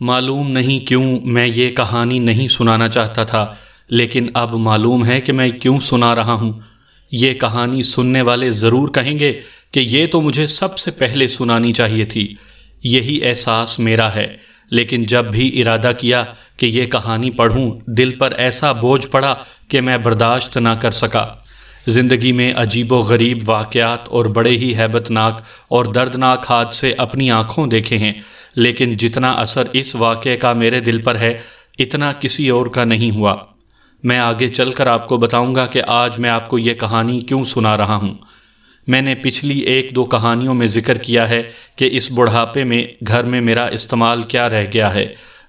معلوم نہیں کیوں میں یہ کہانی نہیں سنانا چاہتا تھا، لیکن اب معلوم ہے کہ میں کیوں سنا رہا ہوں۔ یہ کہانی سننے والے ضرور کہیں گے کہ یہ تو مجھے سب سے پہلے سنانی چاہیے تھی۔ یہی احساس میرا ہے، لیکن جب بھی ارادہ کیا کہ یہ کہانی پڑھوں، دل پر ایسا بوجھ پڑا کہ میں برداشت نہ کر سکا۔ زندگی میں عجیب و غریب واقعات اور بڑے ہی ہیبت ناک اور دردناک حادثے اپنی آنکھوں دیکھے ہیں، لیکن جتنا اثر اس واقعے کا میرے دل پر ہے اتنا کسی اور کا نہیں ہوا۔ میں آگے چل کر آپ کو بتاؤں گا کہ آج میں آپ کو یہ کہانی کیوں سنا رہا ہوں۔ میں نے پچھلی ایک دو کہانیوں میں ذکر کیا ہے کہ اس بڑھاپے میں گھر میں میرا استعمال کیا رہ گیا ہے۔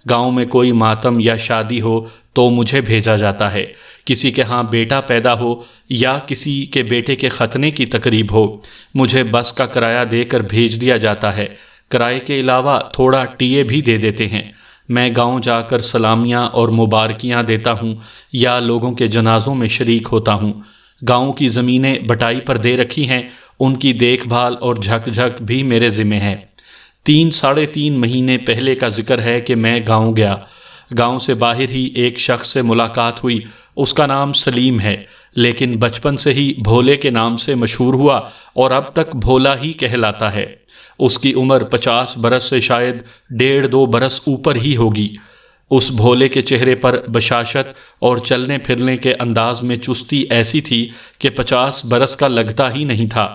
گاؤں میں کوئی ماتم یا شادی ہو تو مجھے بھیجا جاتا ہے، کسی کے ہاں بیٹا پیدا ہو یا کسی کے بیٹے کے ختنے کی تقریب ہو، مجھے بس کا کرایہ دے کر بھیج دیا جاتا ہے۔ کرائے کے علاوہ تھوڑا ٹیے بھی دے دیتے ہیں۔ میں گاؤں جا کر سلامیاں اور مبارکیاں دیتا ہوں یا لوگوں کے جنازوں میں شریک ہوتا ہوں۔ گاؤں کی زمینیں بٹائی پر دے رکھی ہیں، ان کی دیکھ بھال اور جھک جھک بھی میرے ذمہ ہے۔ 3 مہینے پہلے کا ذکر ہے کہ میں گاؤں گیا۔ گاؤں سے باہر ہی ایک شخص سے ملاقات ہوئی۔ اس کا نام سلیم ہے، لیکن بچپن سے ہی بھولے کے نام سے مشہور ہوا اور اب تک بھولا ہی کہلاتا ہے۔ اس کی عمر 50 برس سے شاید 1.5-2 برس اوپر ہی ہوگی۔ اس بھولے کے چہرے پر بشاشت اور چلنے پھرنے کے انداز میں چستی ایسی تھی کہ 50 برس کا لگتا ہی نہیں تھا،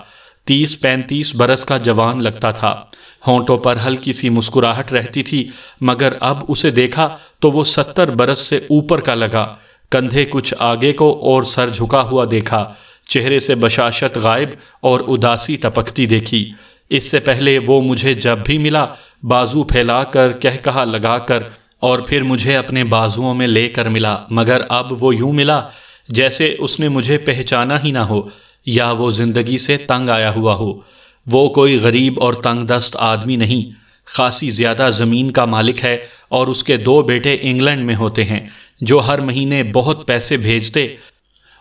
30-35 برس کا جوان لگتا تھا۔ ہونٹوں پر ہلکی سی مسکراہٹ رہتی تھی، مگر اب اسے دیکھا تو وہ 70 برس سے اوپر کا لگا۔ کندھے کچھ آگے کو اور سر جھکا ہوا دیکھا، چہرے سے بشاشت غائب اور اداسی ٹپکتی دیکھی۔ اس سے پہلے وہ مجھے جب بھی ملا بازو پھیلا کر کہا لگا کر اور پھر مجھے اپنے بازوؤں میں لے کر ملا، مگر اب وہ یوں ملا جیسے اس نے مجھے پہچانا ہی نہ ہو یا وہ زندگی سے تنگ آیا ہوا ہو۔ وہ کوئی غریب اور تنگ دست آدمی نہیں، خاصی زیادہ زمین کا مالک ہے اور اس کے 2 بیٹے انگلینڈ میں ہوتے ہیں جو ہر مہینے بہت پیسے بھیجتے۔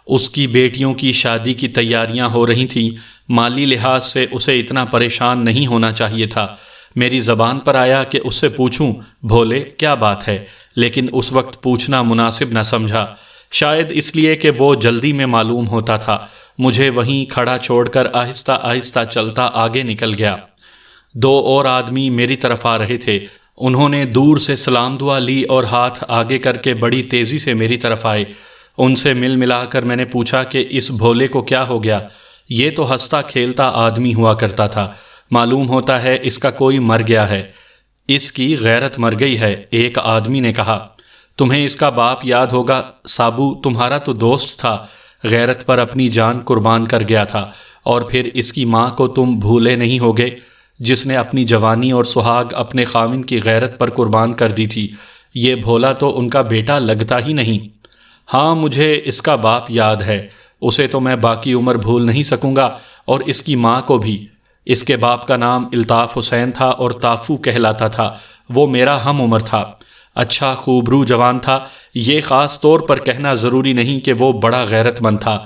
اس کی بیٹیوں کی شادی کی تیاریاں ہو رہی تھیں، مالی لحاظ سے اسے اتنا پریشان نہیں ہونا چاہیے تھا۔ میری زبان پر آیا کہ اس سے پوچھوں، بھولے کیا بات ہے، لیکن اس وقت پوچھنا مناسب نہ سمجھا، شاید اس لیے کہ وہ جلدی میں معلوم ہوتا تھا۔ مجھے وہیں کھڑا چھوڑ کر آہستہ آہستہ چلتا آگے نکل گیا۔ 2 اور آدمی میری طرف آ رہے تھے۔ انہوں نے دور سے سلام دعا لی اور ہاتھ آگے کر کے بڑی تیزی سے میری طرف آئے۔ ان سے مل ملا کر میں نے پوچھا کہ اس بھولے کو کیا ہو گیا؟ یہ تو ہنستا کھیلتا آدمی ہوا کرتا تھا، معلوم ہوتا ہے اس کا کوئی مر گیا ہے۔ اس کی غیرت مر گئی ہے، ایک آدمی نے کہا۔ تمہیں اس کا باپ یاد ہوگا سابو، تمہارا تو دوست تھا، غیرت پر اپنی جان قربان کر گیا تھا، اور پھر اس کی ماں کو تم بھولے نہیں ہوگے، جس نے اپنی جوانی اور سہاگ اپنے خاوند کی غیرت پر قربان کر دی تھی۔ یہ بھولا تو ان کا بیٹا لگتا ہی نہیں۔ ہاں، مجھے اس کا باپ یاد ہے، اسے تو میں باقی عمر بھول نہیں سکوں گا، اور اس کی ماں کو بھی۔ اس کے باپ کا نام الطاف حسین تھا اور تافو کہلاتا تھا۔ وہ میرا ہم عمر تھا، اچھا خوبرو جوان تھا۔ یہ خاص طور پر کہنا ضروری نہیں کہ وہ بڑا غیرت مند تھا،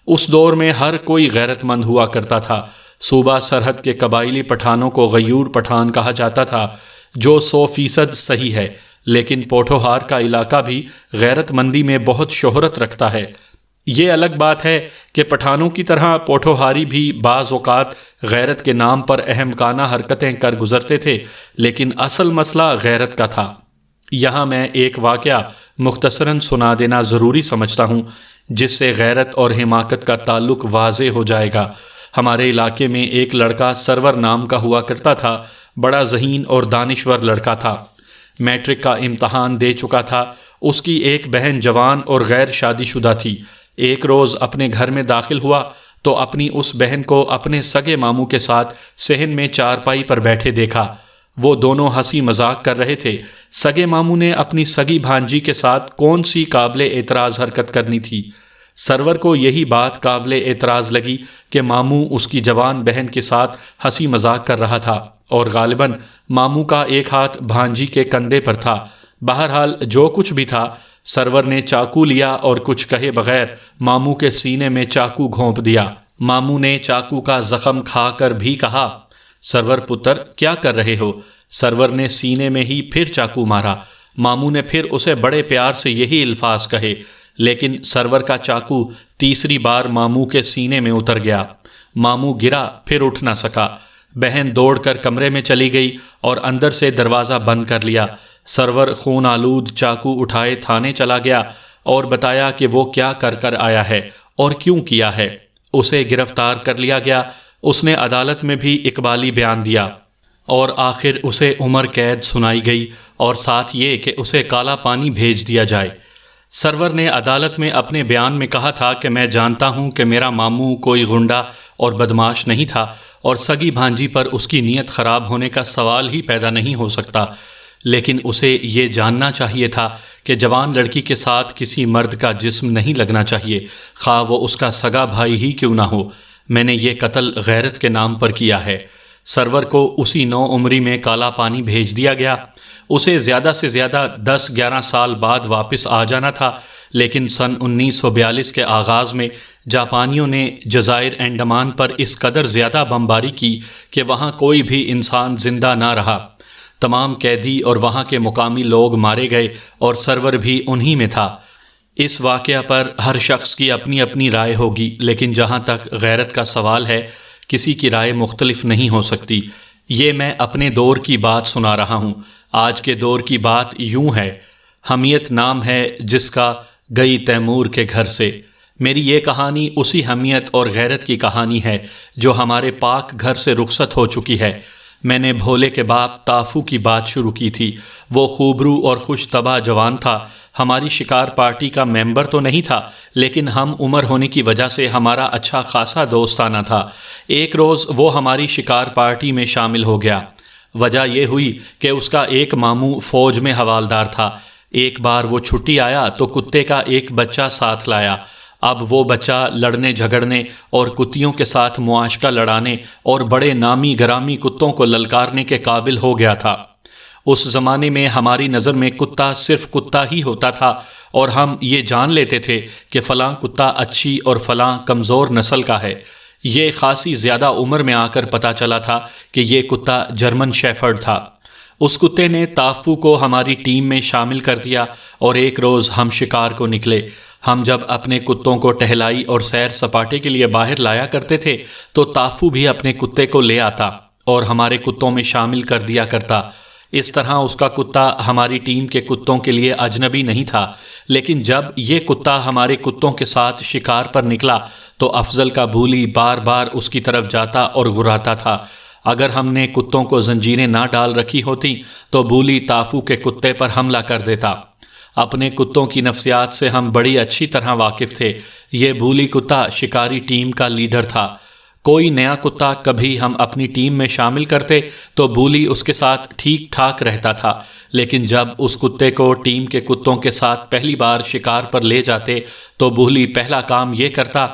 اس دور میں ہر کوئی غیرت مند ہوا کرتا تھا۔ صوبہ سرحد کے قبائلی پٹھانوں کو غیور پٹھان کہا جاتا تھا، جو 100% صحیح ہے، لیکن پوٹھوہار کا علاقہ بھی غیرت مندی میں بہت شہرت رکھتا ہے۔ یہ الگ بات ہے کہ پٹھانوں کی طرح پوٹھوہاری بھی بعض اوقات غیرت کے نام پر احمقانہ حرکتیں کر گزرتے تھے، لیکن اصل مسئلہ غیرت کا تھا۔ یہاں میں ایک واقعہ مختصراً سنا دینا ضروری سمجھتا ہوں، جس سے غیرت اور حماقت کا تعلق واضح ہو جائے گا۔ ہمارے علاقے میں ایک لڑکا سرور نام کا ہوا کرتا تھا، بڑا ذہین اور دانشور لڑکا تھا۔ میٹرک کا امتحان دے چکا تھا۔ اس کی ایک بہن جوان اور غیر شادی شدہ تھی۔ ایک روز اپنے گھر میں داخل ہوا تو اپنی اس بہن کو اپنے سگے ماموں کے ساتھ صحن میں چارپائی پر بیٹھے دیکھا۔ وہ دونوں ہنسی مذاق کر رہے تھے۔ سگے ماموں نے اپنی سگی بھانجی کے ساتھ کون سی قابل اعتراض حرکت کرنی تھی؟ سرور کو یہی بات قابل اعتراض لگی کہ ماموں اس کی جوان بہن کے ساتھ ہنسی مذاق کر رہا تھا، اور غالباً ماموں کا ایک ہاتھ بھانجی کے کندھے پر تھا۔ بہرحال جو کچھ بھی تھا، سرور نے چاقو لیا اور کچھ کہے بغیر ماموں کے سینے میں چاقو گھونپ دیا۔ ماموں نے چاقو کا زخم کھا کر بھی کہا، سرور پتر کیا کر رہے ہو؟ سرور نے سینے میں ہی پھر چاقو مارا۔ ماموں نے پھر اسے بڑے پیار سے یہی الفاظ کہے، لیکن سرور کا چاقو تیسری بار ماموں کے سینے میں اتر گیا۔ ماموں گرا، پھر اٹھ نہ سکا۔ بہن دوڑ کر کمرے میں چلی گئی اور اندر سے دروازہ بند کر لیا۔ سرور خون آلود چاقو اٹھائے تھانے چلا گیا اور بتایا کہ وہ کیا کر کر آیا ہے اور کیوں کیا ہے۔ اسے گرفتار کر لیا گیا۔ اس نے عدالت میں بھی اقبالی بیان دیا اور آخر اسے عمر قید سنائی گئی اور ساتھ یہ کہ اسے کالا پانی بھیج دیا جائے۔ سرور نے عدالت میں اپنے بیان میں کہا تھا کہ میں جانتا ہوں کہ میرا ماموں کوئی غنڈہ اور بدماش نہیں تھا اور سگی بھانجی پر اس کی نیت خراب ہونے کا سوال ہی پیدا نہیں ہو سکتا، لیکن اسے یہ جاننا چاہیے تھا کہ جوان لڑکی کے ساتھ کسی مرد کا جسم نہیں لگنا چاہیے، خواہ وہ اس کا سگا بھائی ہی کیوں نہ ہو۔ میں نے یہ قتل غیرت کے نام پر کیا ہے۔ سرور کو اسی 9 عمری میں کالا پانی بھیج دیا گیا۔ اسے زیادہ سے زیادہ 10-11 سال بعد واپس آ جانا تھا، لیکن سن 1942 کے آغاز میں جاپانیوں نے جزائر انڈمان پر اس قدر زیادہ بمباری کی کہ وہاں کوئی بھی انسان زندہ نہ رہا۔ تمام قیدی اور وہاں کے مقامی لوگ مارے گئے اور سرور بھی انہی میں تھا۔ اس واقعہ پر ہر شخص کی اپنی اپنی رائے ہوگی، لیکن جہاں تک غیرت کا سوال ہے کسی کی رائے مختلف نہیں ہو سکتی۔ یہ میں اپنے دور کی بات سنا رہا ہوں۔ آج کے دور کی بات یوں ہے، حمیت نام ہے جس کا گئی تیمور کے گھر سے۔ میری یہ کہانی اسی حمیت اور غیرت کی کہانی ہے جو ہمارے پاک گھر سے رخصت ہو چکی ہے۔ میں نے بھولے کے باپ تافو کی بات شروع کی تھی۔ وہ خوبرو اور خوش طبع جوان تھا۔ ہماری شکار پارٹی کا ممبر تو نہیں تھا، لیکن ہم عمر ہونے کی وجہ سے ہمارا اچھا خاصا دوستانہ تھا۔ ایک روز وہ ہماری شکار پارٹی میں شامل ہو گیا۔ وجہ یہ ہوئی کہ اس کا ایک ماموں فوج میں حوالدار تھا۔ ایک بار وہ چھٹی آیا تو کتے کا ایک بچہ ساتھ لایا۔ اب وہ بچہ لڑنے جھگڑنے اور کتیوں کے ساتھ معاشقہ لڑانے اور بڑے نامی گرامی کتوں کو للکارنے کے قابل ہو گیا تھا۔ اس زمانے میں ہماری نظر میں کتا صرف کتا ہی ہوتا تھا اور ہم یہ جان لیتے تھے کہ فلاں کتا اچھی اور فلاں کمزور نسل کا ہے۔ یہ خاصی زیادہ عمر میں آ کر پتہ چلا تھا کہ یہ کتا جرمن شیفرڈ تھا۔ اس کتے نے تافو کو ہماری ٹیم میں شامل کر دیا اور ایک روز ہم شکار کو نکلے۔ ہم جب اپنے کتوں کو ٹہلائی اور سیر سپاٹے کے لیے باہر لایا کرتے تھے تو تافو بھی اپنے کتے کو لے آتا اور ہمارے کتوں میں شامل کر دیا کرتا۔ اس طرح اس کا کتا ہماری ٹیم کے کتوں کے لیے اجنبی نہیں تھا، لیکن جب یہ کتا ہمارے کتوں کے ساتھ شکار پر نکلا تو افضل کا بھولی بار بار اس کی طرف جاتا اور گراتا تھا۔ اگر ہم نے کتوں کو زنجیریں نہ ڈال رکھی ہوتی تو بھولی تافو کے کتے پر حملہ کر دیتا۔ اپنے کتوں کی نفسیات سے ہم بڑی اچھی طرح واقف تھے۔ یہ بھولی کتا شکاری ٹیم کا لیڈر تھا۔ کوئی نیا کتا کبھی ہم اپنی ٹیم میں شامل کرتے تو بھولی اس کے ساتھ ٹھیک ٹھاک رہتا تھا، لیکن جب اس کتے کو ٹیم کے کتوں کے ساتھ پہلی بار شکار پر لے جاتے تو بھولی پہلا کام یہ کرتا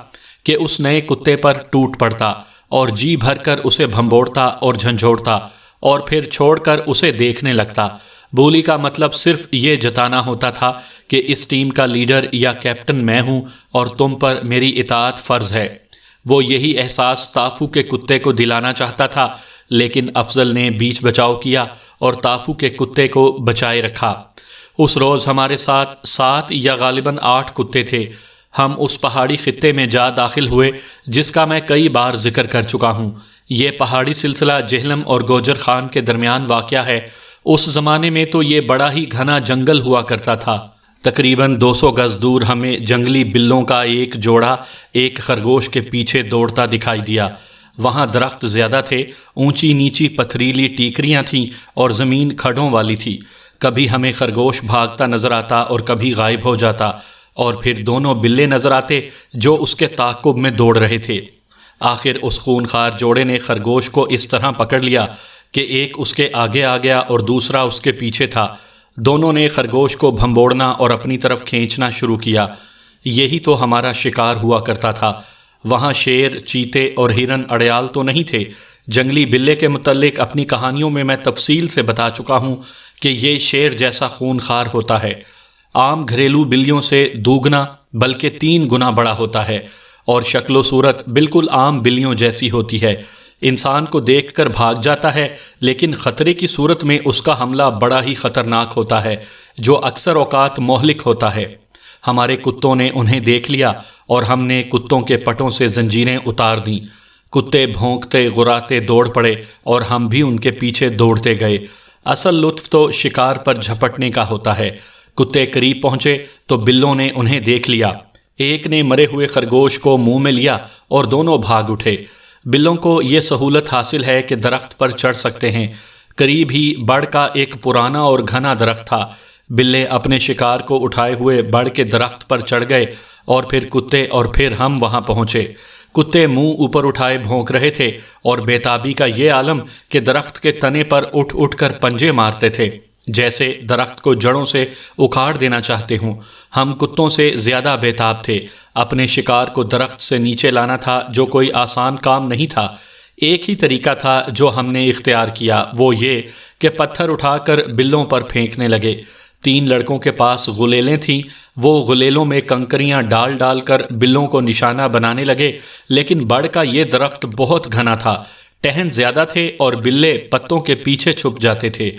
کہ اس نئے کتے پر ٹوٹ پڑتا اور جی بھر کر اسے بھمبوڑتا اور جھنجھوڑتا اور پھر چھوڑ کر اسے دیکھنے لگتا۔ بھولی کا مطلب صرف یہ جتانا ہوتا تھا کہ اس ٹیم کا لیڈر یا کیپٹن میں ہوں اور تم پر میری اطاعت فرض ہے۔ وہ یہی احساس تافو کے کتے کو دلانا چاہتا تھا، لیکن افضل نے بیچ بچاؤ کیا اور تافو کے کتے کو بچائے رکھا۔ اس روز ہمارے ساتھ 7 یا غالباً 8 کتے تھے۔ ہم اس پہاڑی خطے میں جا داخل ہوئے جس کا میں کئی بار ذکر کر چکا ہوں۔ یہ پہاڑی سلسلہ جہلم اور گوجر خان کے درمیان واقع ہے۔ اس زمانے میں تو یہ بڑا ہی گھنا جنگل ہوا کرتا تھا۔ تقریباً 200 گز دور ہمیں جنگلی بلوں کا ایک جوڑا ایک خرگوش کے پیچھے دوڑتا دکھائی دیا۔ وہاں درخت زیادہ تھے، اونچی نیچی پتھریلی ٹیکریاں تھیں اور زمین کھڈوں والی تھی۔ کبھی ہمیں خرگوش بھاگتا نظر آتا اور کبھی غائب ہو جاتا، اور پھر دونوں بلے نظر آتے جو اس کے تعاقب میں دوڑ رہے تھے۔ آخر اس خونخوار جوڑے نے خرگوش کو اس طرح پکڑ لیا کہ ایک اس کے آگے آ گیا اور دوسرا اس کے پیچھے تھا۔ دونوں نے خرگوش کو بھمبوڑنا اور اپنی طرف کھینچنا شروع کیا۔ یہی تو ہمارا شکار ہوا کرتا تھا۔ وہاں شیر، چیتے اور ہرن اڑیال تو نہیں تھے۔ جنگلی بلے کے متعلق اپنی کہانیوں میں میں تفصیل سے بتا چکا ہوں کہ یہ شیر جیسا خونخوار ہوتا ہے، عام گھریلو بلیوں سے دوگنا بلکہ 3 گنا بڑا ہوتا ہے، اور شکل و صورت بالکل عام بلیوں جیسی ہوتی ہے۔ انسان کو دیکھ کر بھاگ جاتا ہے، لیکن خطرے کی صورت میں اس کا حملہ بڑا ہی خطرناک ہوتا ہے، جو اکثر اوقات مہلک ہوتا ہے۔ ہمارے کتوں نے انہیں دیکھ لیا اور ہم نے کتوں کے پٹوں سے زنجیریں اتار دیں۔ کتے بھونکتے غراتے دوڑ پڑے اور ہم بھی ان کے پیچھے دوڑتے گئے۔ اصل لطف تو شکار پر جھپٹنے کا ہوتا ہے۔ کتے قریب پہنچے تو بلوں نے انہیں دیکھ لیا۔ ایک نے مرے ہوئے خرگوش کو منہ میں لیا اور دونوں بھاگ اٹھے۔ بلوں کو یہ سہولت حاصل ہے کہ درخت پر چڑھ سکتے ہیں۔ قریب ہی بڑ کا ایک پرانا اور گھنا درخت تھا۔ بلے اپنے شکار کو اٹھائے ہوئے بڑ کے درخت پر چڑھ گئے اور پھر کتے اور پھر ہم وہاں پہنچے۔ کتے منہ اوپر اٹھائے بھونک رہے تھے اور بےتابی کا یہ عالم کہ درخت کے تنے پر اٹھ اٹھ کر پنجے مارتے تھے، جیسے درخت کو جڑوں سے اکھاڑ دینا چاہتے ہوں۔ ہم کتوں سے زیادہ بےتاب تھے۔ اپنے شکار کو درخت سے نیچے لانا تھا، جو کوئی آسان کام نہیں تھا۔ ایک ہی طریقہ تھا جو ہم نے اختیار کیا، وہ یہ کہ پتھر اٹھا کر بلوں پر پھینکنے لگے۔ 3 لڑکوں کے پاس غلیلیں تھیں، وہ غلیلوں میں کنکریاں ڈال ڈال کر بلوں کو نشانہ بنانے لگے، لیکن بڑ کا یہ درخت بہت گھنا تھا، ٹہن زیادہ تھے اور بلے پتوں کے پیچھے چھپ جاتے تھے۔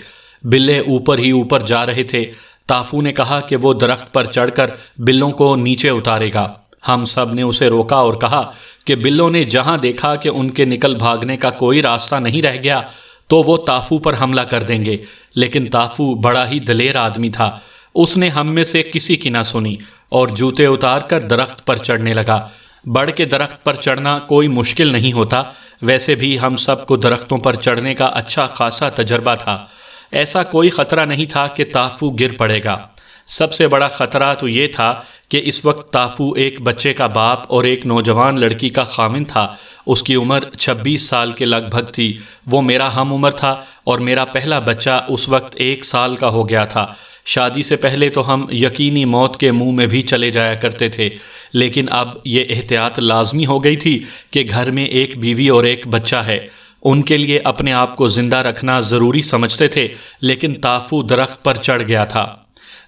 بلے اوپر ہی اوپر جا رہے تھے۔ تافو نے کہا کہ وہ درخت پر چڑھ کر بلوں کو نیچے اتارے گا۔ ہم سب نے اسے روکا اور کہا کہ بلوں نے جہاں دیکھا کہ ان کے نکل بھاگنے کا کوئی راستہ نہیں رہ گیا تو وہ تافو پر حملہ کر دیں گے، لیکن تافو بڑا ہی دلیر آدمی تھا۔ اس نے ہم میں سے کسی کی نہ سنی اور جوتے اتار کر درخت پر چڑھنے لگا۔ بڑ کے درخت پر چڑھنا کوئی مشکل نہیں ہوتا، ویسے بھی ہم سب کو درختوں پر چڑھنے کا اچھا خاصا تجربہ تھا۔ ایسا کوئی خطرہ نہیں تھا کہ تافو گر پڑے گا۔ سب سے بڑا خطرہ تو یہ تھا کہ اس وقت تافو ایک بچے کا باپ اور ایک نوجوان لڑکی کا خاوند تھا۔ اس کی عمر 26 سال کے لگ بھگ تھی۔ وہ میرا ہم عمر تھا اور میرا پہلا بچہ اس وقت 1 سال کا ہو گیا تھا۔ شادی سے پہلے تو ہم یقینی موت کے منہ میں بھی چلے جایا کرتے تھے، لیکن اب یہ احتیاط لازمی ہو گئی تھی کہ گھر میں ایک بیوی اور ایک بچہ ہے۔ ان کے لیے اپنے آپ کو زندہ رکھنا ضروری سمجھتے تھے، لیکن تافو درخت پر چڑھ گیا تھا۔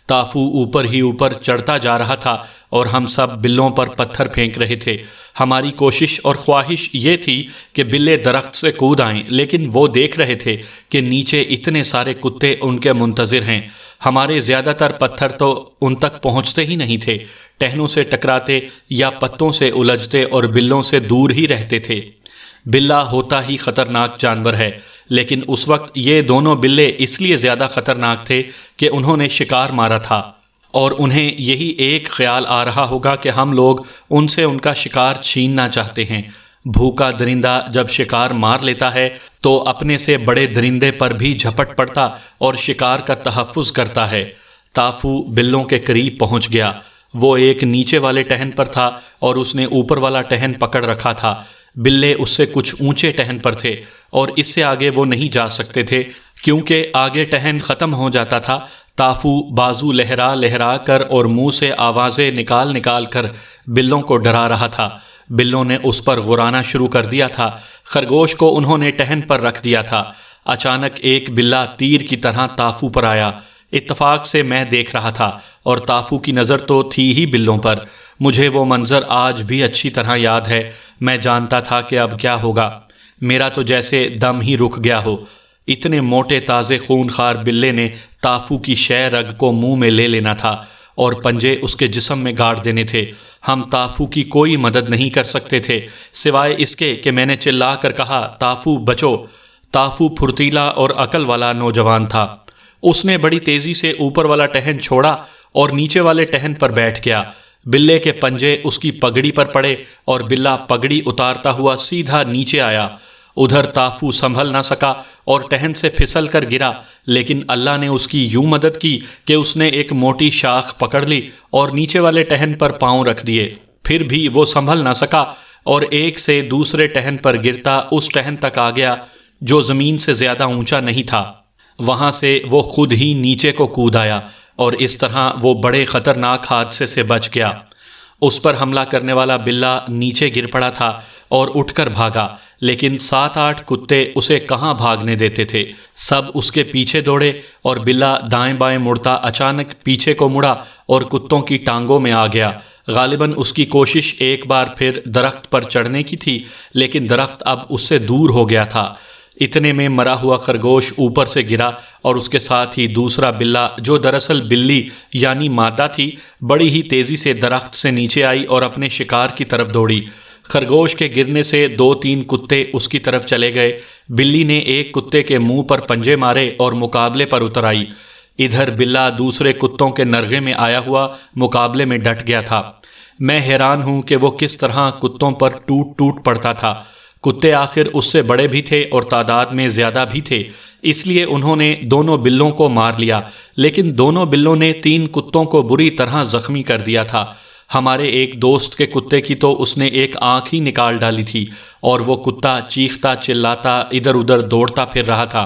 تافو اوپر ہی اوپر چڑھتا جا رہا تھا اور ہم سب بلوں پر پتھر پھینک رہے تھے۔ ہماری کوشش اور خواہش یہ تھی کہ بلے درخت سے کود آئیں، لیکن وہ دیکھ رہے تھے کہ نیچے اتنے سارے کتے ان کے منتظر ہیں۔ ہمارے زیادہ تر پتھر تو ان تک پہنچتے ہی نہیں تھے، ٹہنوں سے ٹکراتے یا پتوں سے الجھتے اور بلوں سے دور ہی رہتے تھے۔ بلّا ہوتا ہی خطرناک جانور ہے، لیکن اس وقت یہ دونوں بلے اس لیے زیادہ خطرناک تھے کہ انہوں نے شکار مارا تھا اور انہیں یہی ایک خیال آ رہا ہوگا کہ ہم لوگ ان سے ان کا شکار چھیننا چاہتے ہیں۔ بھوکا درندہ جب شکار مار لیتا ہے تو اپنے سے بڑے درندے پر بھی جھپٹ پڑتا اور شکار کا تحفظ کرتا ہے۔ تافو بلوں کے قریب پہنچ گیا۔ وہ ایک نیچے والے ٹہن پر تھا اور اس نے اوپر والا ٹہن پکڑ رکھا تھا۔ بلے اس سے کچھ اونچے ٹہن پر تھے اور اس سے آگے وہ نہیں جا سکتے تھے کیونکہ آگے ٹہن ختم ہو جاتا تھا۔ تافو بازو لہرا لہرا کر اور منہ سے آوازیں نکال نکال کر بلوں کو ڈرا رہا تھا۔ بلوں نے اس پر غرانا شروع کر دیا تھا۔ خرگوش کو انہوں نے ٹہن پر رکھ دیا تھا۔ اچانک ایک بلّا تیر کی طرح تافو پر آیا۔ اتفاق سے میں دیکھ رہا تھا اور تافو کی نظر تو تھی ہی بلوں پر۔ مجھے وہ منظر آج بھی اچھی طرح یاد ہے۔ میں جانتا تھا کہ اب کیا ہوگا۔ میرا تو جیسے دم ہی رک گیا ہو۔ اتنے موٹے تازے خون خار بلے نے تافو کی شہ رگ کو منہ میں لے لینا تھا اور پنجے اس کے جسم میں گاڑ دینے تھے۔ ہم تافو کی کوئی مدد نہیں کر سکتے تھے سوائے اس کے کہ میں نے چلا کر کہا، تافو بچو۔ تافو پھرتیلا اور عقل والا نوجوان تھا۔ اس نے بڑی تیزی سے اوپر والا ٹہن چھوڑا اور نیچے والے ٹہن پر بیٹھ گیا۔ بلے کے پنجے اس کی پگڑی پر پڑے اور بلّا پگڑی اتارتا ہوا سیدھا نیچے آیا۔ ادھر تافو سنبھل نہ سکا اور ٹہن سے پھسل کر گرا، لیکن اللہ نے اس کی یوں مدد کی کہ اس نے ایک موٹی شاخ پکڑ لی اور نیچے والے ٹہن پر پاؤں رکھ دیے۔ پھر بھی وہ سنبھل نہ سکا اور ایک سے دوسرے ٹہن پر گرتا اس ٹہن تک آ گیا جو زمین سے زیادہ اونچا نہیں تھا۔ وہاں سے وہ خود ہی نیچے کو کود آیا اور اس طرح وہ بڑے خطرناک حادثے سے بچ گیا۔ اس پر حملہ کرنے والا بلّا نیچے گر پڑا تھا اور اٹھ کر بھاگا، لیکن 7-8 کتے اسے کہاں بھاگنے دیتے تھے۔ سب اس کے پیچھے دوڑے اور بلّا دائیں بائیں مڑتا اچانک پیچھے کو مڑا اور کتوں کی ٹانگوں میں آ گیا۔ غالباً اس کی کوشش ایک بار پھر درخت پر چڑھنے کی تھی، لیکن درخت اب اس سے دور ہو گیا تھا۔ اتنے میں مرا ہوا خرگوش اوپر سے گرا اور اس کے ساتھ ہی دوسرا بلّا، جو دراصل بلی یعنی مادہ تھی، بڑی ہی تیزی سے درخت سے نیچے آئی اور اپنے شکار کی طرف دوڑی۔ خرگوش کے گرنے سے 2-3 کتے اس کی طرف چلے گئے۔ بلی نے ایک کتے کے منہ پر پنجے مارے اور مقابلے پر اتر آئی۔ ادھر بلّا دوسرے کتوں کے نرغے میں آیا ہوا مقابلے میں ڈٹ گیا تھا۔ میں حیران ہوں کہ وہ کس طرح کتوں پر ٹوٹ پڑتا تھا۔ کتے آخر اس سے بڑے بھی تھے اور تعداد میں زیادہ بھی تھے، اس لیے انہوں نے دونوں بلوں کو مار لیا، لیکن دونوں بلوں نے 3 کتوں کو بری طرح زخمی کر دیا تھا۔ ہمارے ایک دوست کے کتے کی تو اس نے ایک آنکھ ہی نکال ڈالی تھی اور وہ کتا چیختا چلاتا ادھر ادھر دوڑتا پھر رہا تھا۔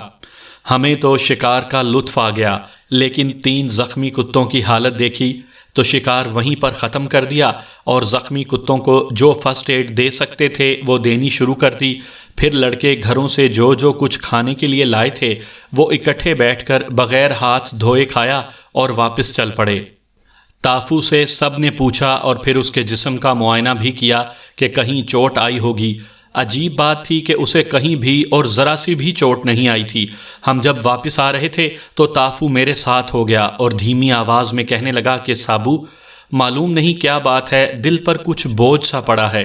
ہمیں تو شکار کا لطف آ گیا، لیکن 3 زخمی کتوں کی حالت دیکھی تو شکار وہیں پر ختم کر دیا اور زخمی کتوں کو جو فرسٹ ایڈ دے سکتے تھے وہ دینی شروع کر دی۔ پھر لڑکے گھروں سے جو کچھ کھانے کے لیے لائے تھے وہ اکٹھے بیٹھ کر بغیر ہاتھ دھوئے کھایا اور واپس چل پڑے۔ تافو سے سب نے پوچھا اور پھر اس کے جسم کا معائنہ بھی کیا کہ کہیں چوٹ آئی ہوگی۔ عجیب بات تھی کہ اسے کہیں بھی اور ذرا سی بھی چوٹ نہیں آئی تھی۔ ہم جب واپس آ رہے تھے تو تافو میرے ساتھ ہو گیا اور دھیمی آواز میں کہنے لگا کہ سابو، معلوم نہیں کیا بات ہے، دل پر کچھ بوجھ سا پڑا ہے۔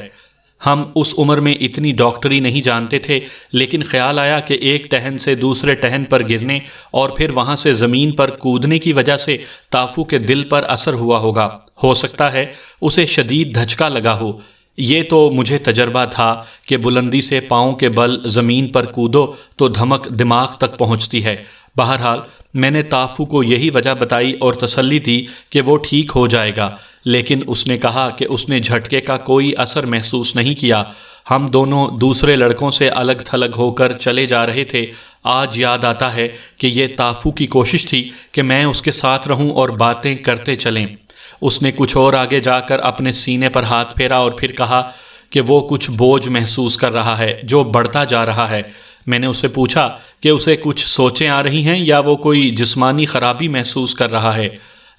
ہم اس عمر میں اتنی ڈاکٹری نہیں جانتے تھے، لیکن خیال آیا کہ ایک ٹہن سے دوسرے ٹہن پر گرنے اور پھر وہاں سے زمین پر کودنے کی وجہ سے تافو کے دل پر اثر ہوا ہوگا۔ ہو سکتا ہے اسے شدید دھچکا لگا ہو۔ یہ تو مجھے تجربہ تھا کہ بلندی سے پاؤں کے بل زمین پر کودو تو دھمک دماغ تک پہنچتی ہے۔ بہرحال میں نے تافو کو یہی وجہ بتائی اور تسلی دی کہ وہ ٹھیک ہو جائے گا، لیکن اس نے کہا کہ اس نے جھٹکے کا کوئی اثر محسوس نہیں کیا۔ ہم دونوں دوسرے لڑکوں سے الگ تھلگ ہو کر چلے جا رہے تھے۔ آج یاد آتا ہے کہ یہ تافو کی کوشش تھی کہ میں اس کے ساتھ رہوں اور باتیں کرتے چلیں۔ اس نے کچھ اور آگے جا کر اپنے سینے پر ہاتھ پھیرا اور پھر کہا کہ وہ کچھ بوجھ محسوس کر رہا ہے جو بڑھتا جا رہا ہے۔ میں نے اسے پوچھا کہ اسے کچھ سوچیں آ رہی ہیں یا وہ کوئی جسمانی خرابی محسوس کر رہا ہے۔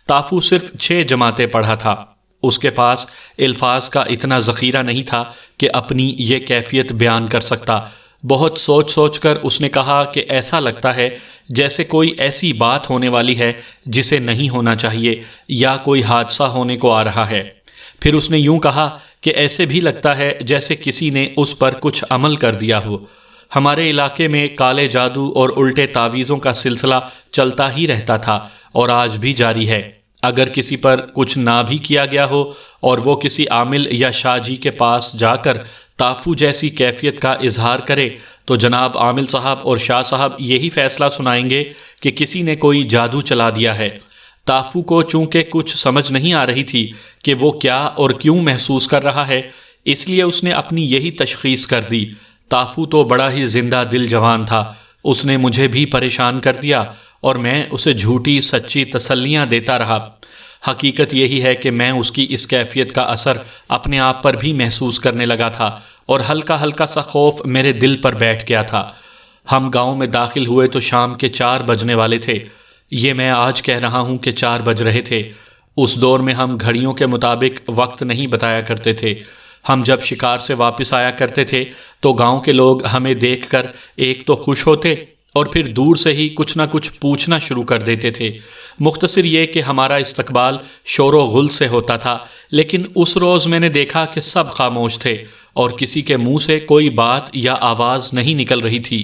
تافو صرف 6 جماعتیں پڑھا تھا۔ اس کے پاس الفاظ کا اتنا ذخیرہ نہیں تھا کہ اپنی یہ کیفیت بیان کر سکتا۔ بہت سوچ کر اس نے کہا کہ ایسا لگتا ہے جیسے کوئی ایسی بات ہونے والی ہے جسے نہیں ہونا چاہیے یا کوئی حادثہ ہونے کو آ رہا ہے۔ پھر اس نے یوں کہا کہ ایسے بھی لگتا ہے جیسے کسی نے اس پر کچھ عمل کر دیا ہو۔ ہمارے علاقے میں کالے جادو اور الٹے تعویذوں کا سلسلہ چلتا ہی رہتا تھا اور آج بھی جاری ہے۔ اگر کسی پر کچھ نہ بھی کیا گیا ہو اور وہ کسی عامل یا شاہ جی کے پاس جا کر تافو جیسی کیفیت کا اظہار کرے تو جناب عامل صاحب اور شاہ صاحب یہی فیصلہ سنائیں گے کہ کسی نے کوئی جادو چلا دیا ہے۔ تافو کو چونکہ کچھ سمجھ نہیں آ رہی تھی کہ وہ کیا اور کیوں محسوس کر رہا ہے، اس لیے اس نے اپنی یہی تشخیص کر دی۔ تافو تو بڑا ہی زندہ دل جوان تھا، اس نے مجھے بھی پریشان کر دیا اور میں اسے جھوٹی سچی تسلیاں دیتا رہا۔ حقیقت یہی ہے کہ میں اس کی اس کیفیت کا اثر اپنے آپ پر بھی محسوس کرنے لگا تھا اور ہلکا ہلکا سا خوف میرے دل پر بیٹھ گیا تھا۔ ہم گاؤں میں داخل ہوئے تو شام کے 4 بجنے والے تھے۔ یہ میں آج کہہ رہا ہوں کہ 4 بج رہے تھے۔ اس دور میں ہم گھڑیوں کے مطابق وقت نہیں بتایا کرتے تھے۔ ہم جب شکار سے واپس آیا کرتے تھے تو گاؤں کے لوگ ہمیں دیکھ کر ایک تو خوش ہوتے اور پھر دور سے ہی کچھ نہ کچھ پوچھنا شروع کر دیتے تھے۔ مختصر یہ کہ ہمارا استقبال شور و غل سے ہوتا تھا، لیکن اس روز میں نے دیکھا کہ سب خاموش تھے اور کسی کے منہ سے کوئی بات یا آواز نہیں نکل رہی تھی۔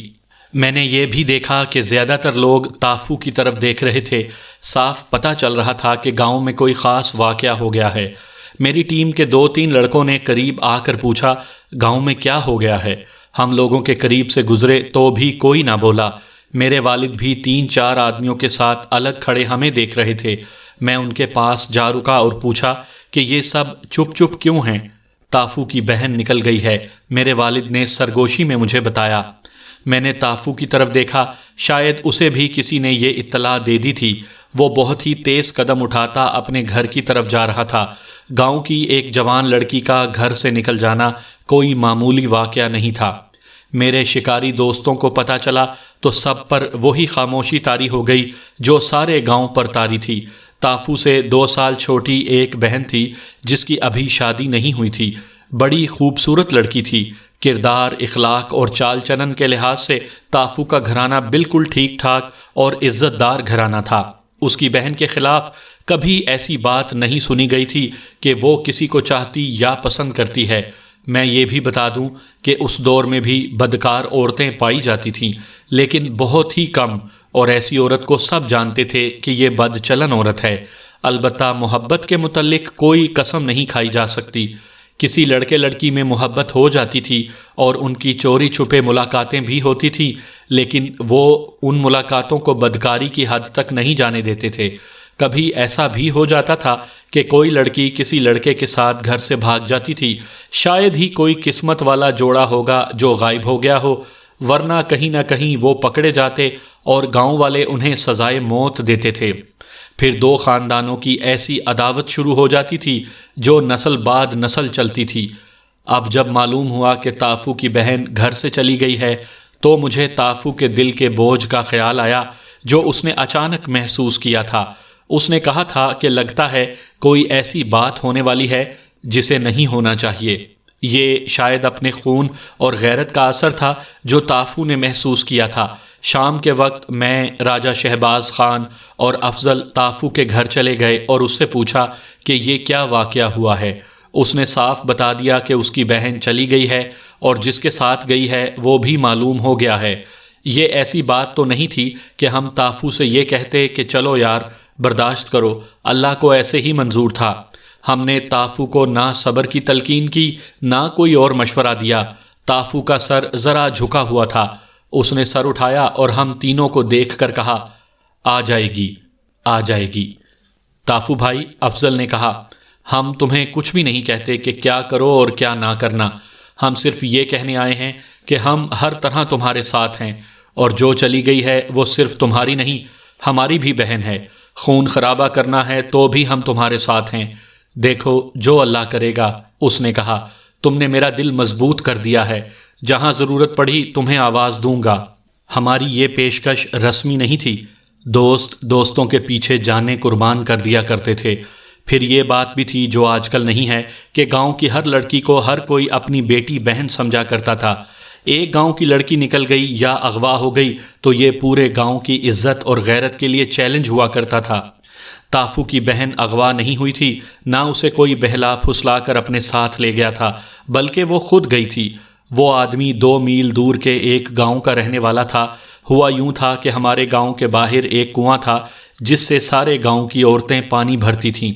میں نے یہ بھی دیکھا کہ زیادہ تر لوگ تافو کی طرف دیکھ رہے تھے۔ صاف پتہ چل رہا تھا کہ گاؤں میں کوئی خاص واقعہ ہو گیا ہے۔ میری ٹیم کے 2-3 لڑکوں نے قریب آ کر پوچھا، گاؤں میں کیا ہو گیا ہے؟ ہم لوگوں کے قریب سے گزرے تو بھی کوئی نہ بولا۔ میرے والد بھی 3-4 آدمیوں کے ساتھ الگ کھڑے ہمیں دیکھ رہے تھے۔ میں ان کے پاس جا رکا اور پوچھا کہ یہ سب چپ کیوں ہیں؟ تافو کی بہن نکل گئی ہے، میرے والد نے سرگوشی میں مجھے بتایا۔ میں نے تافو کی طرف دیکھا، شاید اسے بھی کسی نے یہ اطلاع دے دی تھی۔ وہ بہت ہی تیز قدم اٹھاتا اپنے گھر کی طرف جا رہا تھا۔ گاؤں کی ایک جوان لڑکی کا گھر سے نکل جانا کوئی معمولی واقعہ نہیں تھا۔ میرے شکاری دوستوں کو پتہ چلا تو سب پر وہی خاموشی طاری ہو گئی جو سارے گاؤں پر طاری تھی۔ تافو سے 2 سال چھوٹی ایک بہن تھی جس کی ابھی شادی نہیں ہوئی تھی۔ بڑی خوبصورت لڑکی تھی۔ کردار، اخلاق اور چال چلن کے لحاظ سے تافو کا گھرانہ بالکل ٹھیک ٹھاک اور عزت دار گھرانہ تھا۔ اس کی بہن کے خلاف کبھی ایسی بات نہیں سنی گئی تھی کہ وہ کسی کو چاہتی یا پسند کرتی ہے۔ میں یہ بھی بتا دوں کہ اس دور میں بھی بدکار عورتیں پائی جاتی تھیں، لیکن بہت ہی کم، اور ایسی عورت کو سب جانتے تھے کہ یہ بد چلن عورت ہے۔ البتہ محبت کے متعلق کوئی قسم نہیں کھائی جا سکتی۔ کسی لڑکے لڑکی میں محبت ہو جاتی تھی اور ان کی چوری چھپے ملاقاتیں بھی ہوتی تھیں، لیکن وہ ان ملاقاتوں کو بدکاری کی حد تک نہیں جانے دیتے تھے۔ کبھی ایسا بھی ہو جاتا تھا کہ کوئی لڑکی کسی لڑکے کے ساتھ گھر سے بھاگ جاتی تھی۔ شاید ہی کوئی قسمت والا جوڑا ہوگا جو غائب ہو گیا ہو، ورنہ کہیں نہ کہیں وہ پکڑے جاتے اور گاؤں والے انہیں سزائے موت دیتے تھے۔ پھر 2 خاندانوں کی ایسی عداوت شروع ہو جاتی تھی جو نسل بعد نسل چلتی تھی۔ اب جب معلوم ہوا کہ تافو کی بہن گھر سے چلی گئی ہے تو مجھے تافو کے دل کے بوجھ کا خیال آیا جو اس نے اچانک محسوس کیا تھا۔ اس نے کہا تھا کہ لگتا ہے کوئی ایسی بات ہونے والی ہے جسے نہیں ہونا چاہیے۔ یہ شاید اپنے خون اور غیرت کا اثر تھا جو تافو نے محسوس کیا تھا۔ شام کے وقت میں، راجہ شہباز خان اور افضل تافو کے گھر چلے گئے اور اس سے پوچھا کہ یہ کیا واقعہ ہوا ہے۔ اس نے صاف بتا دیا کہ اس کی بہن چلی گئی ہے اور جس کے ساتھ گئی ہے وہ بھی معلوم ہو گیا ہے۔ یہ ایسی بات تو نہیں تھی کہ ہم تافو سے یہ کہتے کہ چلو یار برداشت کرو، اللہ کو ایسے ہی منظور تھا۔ ہم نے تافو کو نہ صبر کی تلقین کی، نہ کوئی اور مشورہ دیا۔ تافو کا سر ذرا جھکا ہوا تھا۔ اس نے سر اٹھایا اور ہم تینوں کو دیکھ کر کہا، آ جائے گی، آ جائے گی۔ تافو بھائی، افضل نے کہا، ہم تمہیں کچھ بھی نہیں کہتے کہ کیا کرو اور کیا نہ کرنا۔ ہم صرف یہ کہنے آئے ہیں کہ ہم ہر طرح تمہارے ساتھ ہیں، اور جو چلی گئی ہے وہ صرف تمہاری نہیں، ہماری بھی بہن ہے۔ خون خرابہ کرنا ہے تو بھی ہم تمہارے ساتھ ہیں۔ دیکھو جو اللہ کرے گا۔ اس نے کہا، تم نے میرا دل مضبوط کر دیا ہے، جہاں ضرورت پڑی تمہیں آواز دوں گا۔ ہماری یہ پیشکش رسمی نہیں تھی، دوست دوستوں کے پیچھے جانیں قربان کر دیا کرتے تھے۔ پھر یہ بات بھی تھی جو آج کل نہیں ہے کہ گاؤں کی ہر لڑکی کو ہر کوئی اپنی بیٹی بہن سمجھا کرتا تھا۔ ایک گاؤں کی لڑکی نکل گئی یا اغوا ہو گئی تو یہ پورے گاؤں کی عزت اور غیرت کے لیے چیلنج ہوا کرتا تھا۔ تافو کی بہن اغوا نہیں ہوئی تھی، نہ اسے کوئی بہلا پھسلا کر اپنے ساتھ لے گیا تھا، بلکہ وہ خود گئی تھی۔ وہ آدمی 2 میل دور کے ایک گاؤں کا رہنے والا تھا۔ ہوا یوں تھا کہ ہمارے گاؤں کے باہر ایک کنواں تھا جس سے سارے گاؤں کی عورتیں پانی بھرتی تھیں۔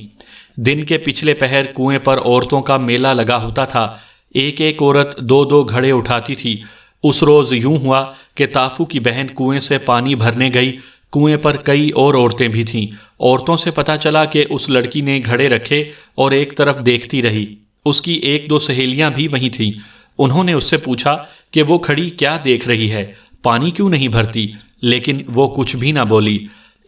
دن کے پچھلے پہر کنویں پر عورتوں کا میلہ لگا ہوتا تھا۔ ایک ایک عورت 2 گھڑے اٹھاتی تھی۔ اس روز یوں ہوا کہ تافو کی بہن کنویں سے پانی بھرنے گئی۔ کنویں پر کئی اور عورتیں بھی تھیں۔ عورتوں سے پتہ چلا کہ اس لڑکی نے گھڑے رکھے اور ایک طرف دیکھتی رہی۔ اس کی 1-2 سہیلیاں بھی وہیں تھیں۔ انہوں نے اس سے پوچھا کہ وہ کھڑی کیا دیکھ رہی ہے، پانی کیوں نہیں بھرتی، لیکن وہ کچھ بھی نہ بولی۔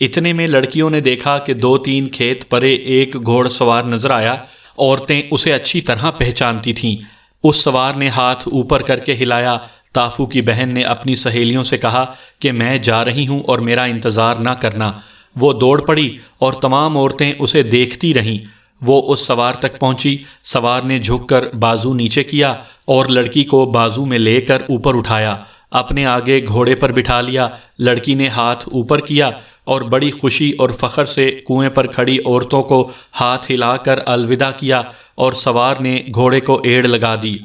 اتنے میں لڑکیوں نے دیکھا کہ 2-3 کھیت پرے ایک گھوڑ سوار نظر آیا۔ عورتیں اسے اچھی طرح پہچانتی تھیں۔ اس سوار نے ہاتھ اوپر کر کے ہلایا۔ تافو کی بہن نے اپنی سہیلیوں سے کہا کہ میں جا رہی ہوں اور میرا انتظار نہ کرنا۔ وہ دوڑ پڑی اور تمام عورتیں اسے دیکھتی رہیں۔ وہ اس سوار تک پہنچی۔ سوار نے جھک کر بازو نیچے کیا اور لڑکی کو بازو میں لے کر اوپر اٹھایا، اپنے آگے گھوڑے پر بٹھا لیا۔ لڑکی نے ہاتھ اوپر کیا اور بڑی خوشی اور فخر سے کنویں پر کھڑی عورتوں کو ہاتھ ہلا کر الوداع کیا، اور سوار نے گھوڑے کو ایڑ لگا دی۔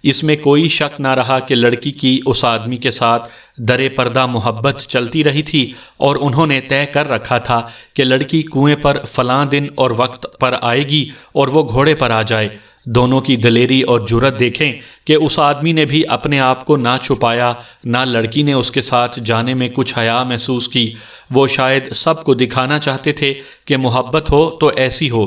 اس میں کوئی شک نہ رہا کہ لڑکی کی اس آدمی کے ساتھ درِ پردہ محبت چلتی رہی تھی، اور انہوں نے طے کر رکھا تھا کہ لڑکی کنویں پر فلاں دن اور وقت پر آئے گی اور وہ گھوڑے پر آ جائے۔ دونوں کی دلیری اور جرأت دیکھیں کہ اس آدمی نے بھی اپنے آپ کو نہ چھپایا، نہ لڑکی نے اس کے ساتھ جانے میں کچھ حیا محسوس کی۔ وہ شاید سب کو دکھانا چاہتے تھے کہ محبت ہو تو ایسی ہو۔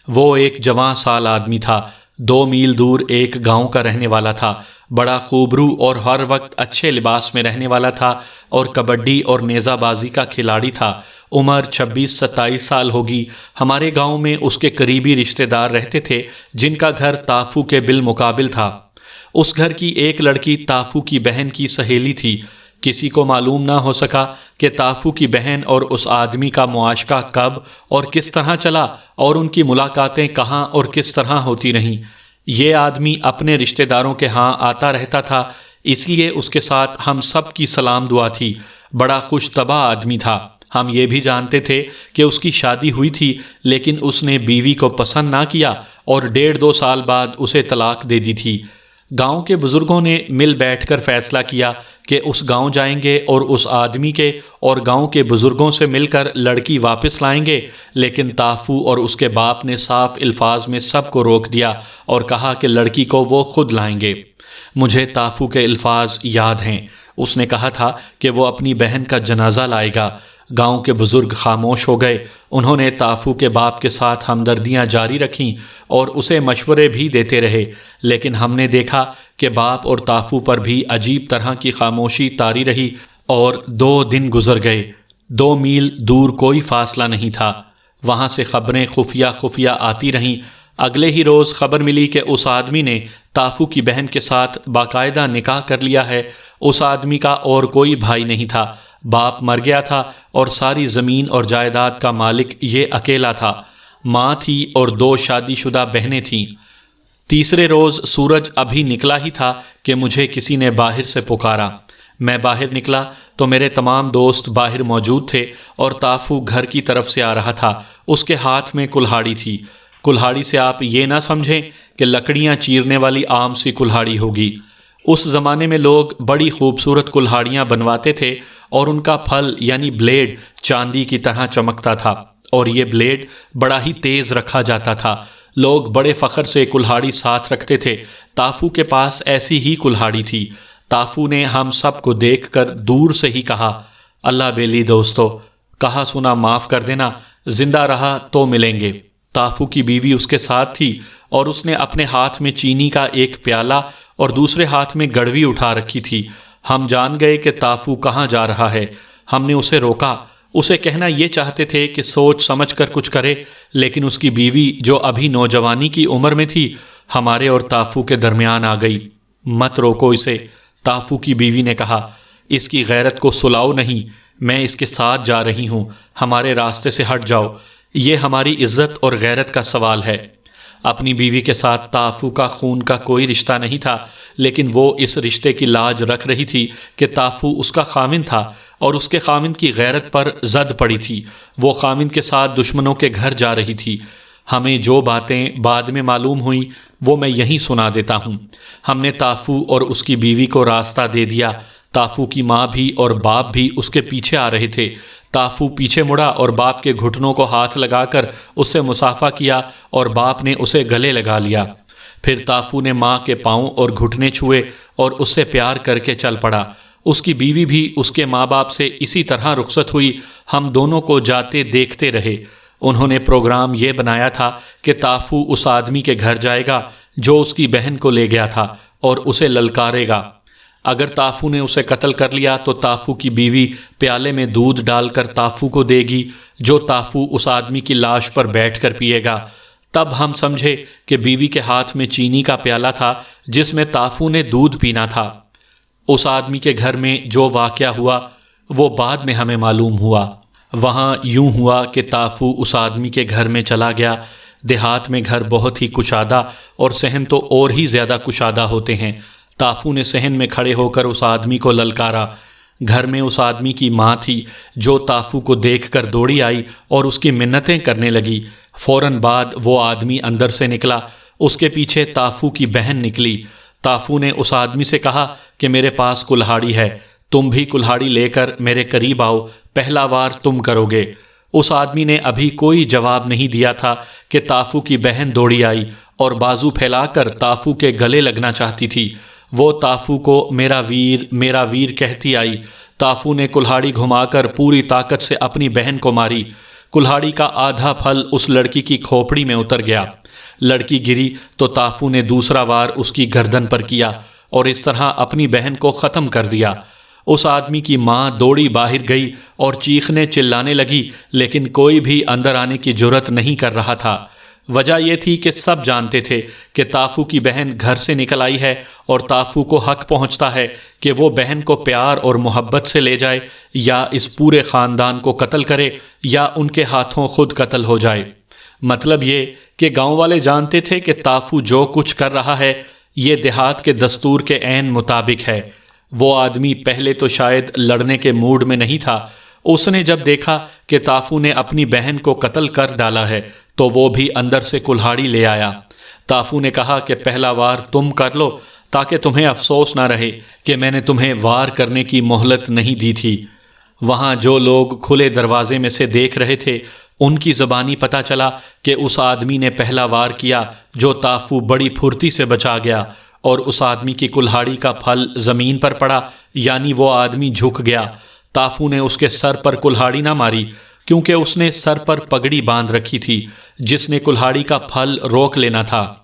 وہ ایک جوان سال آدمی تھا، 2 میل دور ایک گاؤں کا رہنے والا تھا۔ بڑا خوبرو اور ہر وقت اچھے لباس میں رہنے والا تھا اور کبڈی اور نیزہ بازی کا کھلاڑی تھا۔ عمر 26-27 سال ہوگی۔ ہمارے گاؤں میں اس کے قریبی رشتہ دار رہتے تھے جن کا گھر تافو کے بالمقابل تھا۔ اس گھر کی ایک لڑکی تافو کی بہن کی سہیلی تھی۔ کسی کو معلوم نہ ہو سکا کہ تافو کی بہن اور اس آدمی کا معاشقہ کب اور کس طرح چلا اور ان کی ملاقاتیں کہاں اور کس طرح ہوتی رہیں۔ یہ آدمی اپنے رشتہ داروں کے ہاں آتا رہتا تھا، اس لیے اس کے ساتھ ہم سب کی سلام دعا تھی۔ بڑا خوش طبع آدمی تھا۔ ہم یہ بھی جانتے تھے کہ اس کی شادی ہوئی تھی، لیکن اس نے بیوی کو پسند نہ کیا اور 1.5-2 سال بعد اسے طلاق دے دی تھی۔ گاؤں کے بزرگوں نے مل بیٹھ کر فیصلہ کیا کہ اس گاؤں جائیں گے اور اس آدمی کے اور گاؤں کے بزرگوں سے مل کر لڑکی واپس لائیں گے، لیکن تافو اور اس کے باپ نے صاف الفاظ میں سب کو روک دیا اور کہا کہ لڑکی کو وہ خود لائیں گے۔ مجھے تافو کے الفاظ یاد ہیں۔ اس نے کہا تھا کہ وہ اپنی بہن کا جنازہ لائے گا۔ گاؤں کے بزرگ خاموش ہو گئے۔ انہوں نے تافو کے باپ کے ساتھ ہمدردیاں جاری رکھیں اور اسے مشورے بھی دیتے رہے، لیکن ہم نے دیکھا کہ باپ اور تافو پر بھی عجیب طرح کی خاموشی طاری رہی اور 2 دن گزر گئے۔ 2 میل دور کوئی فاصلہ نہیں تھا۔ وہاں سے خبریں خفیہ آتی رہیں۔ اگلے ہی روز خبر ملی کہ اس آدمی نے تافو کی بہن کے ساتھ باقاعدہ نکاح کر لیا ہے۔ اس آدمی کا اور کوئی بھائی نہیں تھا۔ باپ مر گیا تھا اور ساری زمین اور جائیداد کا مالک یہ اکیلا تھا۔ ماں تھی اور 2 شادی شدہ بہنیں تھیں۔ تیسرے روز سورج ابھی نکلا ہی تھا کہ مجھے کسی نے باہر سے پکارا۔ میں باہر نکلا تو میرے تمام دوست باہر موجود تھے اور تافو گھر کی طرف سے آ رہا تھا۔ اس کے ہاتھ میں کلہاڑی تھی۔ کلہاڑی سے آپ یہ نہ سمجھیں کہ لکڑیاں چیرنے والی عام سی کلہاڑی ہوگی۔ اس زمانے میں لوگ بڑی خوبصورت کلہاڑیاں بنواتے تھے اور ان کا پھل یعنی بلیڈ چاندی کی طرح چمکتا تھا اور یہ بلیڈ بڑا ہی تیز رکھا جاتا تھا۔ لوگ بڑے فخر سے کلہاڑی ساتھ رکھتے تھے۔ تافو کے پاس ایسی ہی کلہاڑی تھی۔ تافو نے ہم سب کو دیکھ کر دور سے ہی کہا، اللہ بیلی دوستو، کہا سنا معاف کر دینا، زندہ رہا تو ملیں گے۔ تافو کی بیوی اس کے ساتھ تھی اور اس نے اپنے ہاتھ میں چینی کا ایک پیالہ اور دوسرے ہاتھ میں گڑوی اٹھا رکھی تھی۔ ہم جان گئے کہ تافو کہاں جا رہا ہے۔ ہم نے اسے روکا۔ اسے کہنا یہ چاہتے تھے کہ سوچ سمجھ کر کچھ کرے، لیکن اس کی بیوی جو ابھی نوجوانی کی عمر میں تھی ہمارے اور تافو کے درمیان آ گئی۔ مت روکو اسے، تافو کی بیوی نے کہا، اس کی غیرت کو سلاؤ نہیں، میں اس کے ساتھ جا رہی ہوں، ہمارے راستے سے ہٹ جاؤ، یہ ہماری عزت اور غیرت کا سوال ہے۔ اپنی بیوی کے ساتھ تافو کا خون کا کوئی رشتہ نہیں تھا، لیکن وہ اس رشتے کی لاج رکھ رہی تھی کہ تافو اس کا خاوند تھا اور اس کے خاوند کی غیرت پر زد پڑی تھی۔ وہ خاوند کے ساتھ دشمنوں کے گھر جا رہی تھی۔ ہمیں جو باتیں بعد میں معلوم ہوئیں وہ میں یہیں سنا دیتا ہوں۔ ہم نے تافو اور اس کی بیوی کو راستہ دے دیا۔ تافو کی ماں بھی اور باپ بھی اس کے پیچھے آ رہے تھے۔ تافو پیچھے مڑا اور باپ کے گھٹنوں کو ہاتھ لگا کر اس سے مصافحہ کیا اور باپ نے اسے گلے لگا لیا۔ پھر تافو نے ماں کے پاؤں اور گھٹنے چھوئے اور اس سے پیار کر کے چل پڑا۔ اس کی بیوی بھی اس کے ماں باپ سے اسی طرح رخصت ہوئی۔ ہم دونوں کو جاتے دیکھتے رہے۔ انہوں نے پروگرام یہ بنایا تھا کہ تافو اس آدمی کے گھر جائے گا جو اس کی بہن کو لے گیا تھا اور اسے للکارے گا۔ اگر تافو نے اسے قتل کر لیا تو تافو کی بیوی پیالے میں دودھ ڈال کر تافو کو دے گی، جو تافو اس آدمی کی لاش پر بیٹھ کر پیے گا۔ تب ہم سمجھے کہ بیوی کے ہاتھ میں چینی کا پیالہ تھا جس میں تافو نے دودھ پینا تھا۔ اس آدمی کے گھر میں جو واقعہ ہوا وہ بعد میں ہمیں معلوم ہوا۔ وہاں یوں ہوا کہ تافو اس آدمی کے گھر میں چلا گیا۔ دیہات میں گھر بہت ہی کشادہ اور صحن تو اور ہی زیادہ کشادہ ہوتے ہیں۔ تافو نے صحن میں کھڑے ہو کر اس آدمی کو للکارا۔ گھر میں اس آدمی کی ماں تھی جو تافو کو دیکھ کر دوڑی آئی اور اس کی منتیں کرنے لگی۔ فوراً بعد وہ آدمی اندر سے نکلا۔ اس کے پیچھے تافو کی بہن نکلی۔ تافو نے اس آدمی سے کہا کہ میرے پاس کلہاڑی ہے، تم بھی کلہاڑی لے کر میرے قریب آؤ، پہلا وار تم کرو گے۔ اس آدمی نے ابھی کوئی جواب نہیں دیا تھا کہ تافو کی بہن دوڑی آئی اور بازو پھیلا کر تافو کے گلے لگنا چاہتی تھی۔ وہ تافو کو میرا ویر کہتی آئی۔ تافو نے کلہاڑی گھما کر پوری طاقت سے اپنی بہن کو ماری۔ کلہاڑی کا آدھا پھل اس لڑکی کی کھوپڑی میں اتر گیا۔ لڑکی گری تو تافو نے دوسرا وار اس کی گردن پر کیا۔ اور اس طرح اپنی بہن کو ختم کر دیا۔ اس آدمی کی ماں دوڑی باہر گئی اور چیخنے چلانے لگی، لیکن کوئی بھی اندر آنے کی جرت نہیں کر رہا تھا۔ وجہ یہ تھی کہ سب جانتے تھے کہ تافو کی بہن گھر سے نکل آئی ہے، اور تافو کو حق پہنچتا ہے کہ وہ بہن کو پیار اور محبت سے لے جائے، یا اس پورے خاندان کو قتل کرے، یا ان کے ہاتھوں خود قتل ہو جائے۔ مطلب یہ کہ گاؤں والے جانتے تھے کہ تافو جو کچھ کر رہا ہے یہ دیہات کے دستور کے عین مطابق ہے۔ وہ آدمی پہلے تو شاید لڑنے کے موڈ میں نہیں تھا۔ اس نے جب دیکھا کہ تافو نے اپنی بہن کو قتل کر ڈالا ہے تو وہ بھی اندر سے کلہاڑی لے آیا۔ تافو نے کہا کہ پہلا وار تم کر لو تاکہ تمہیں افسوس نہ رہے کہ میں نے تمہیں وار کرنے کی مہلت نہیں دی تھی۔ وہاں جو لوگ کھلے دروازے میں سے دیکھ رہے تھے ان کی زبانی پتہ چلا کہ اس آدمی نے پہلا وار کیا، جو تافو بڑی پھرتی سے بچا گیا، اور اس آدمی کی کلہاڑی کا پھل زمین پر پڑا، یعنی وہ آدمی جھک گیا۔ تافو نے اس کے سر پر کلہاڑی نہ ماری کیونکہ اس نے سر پر پگڑی باندھ رکھی تھی، جس نے کلہاڑی کا پھل روک لینا تھا۔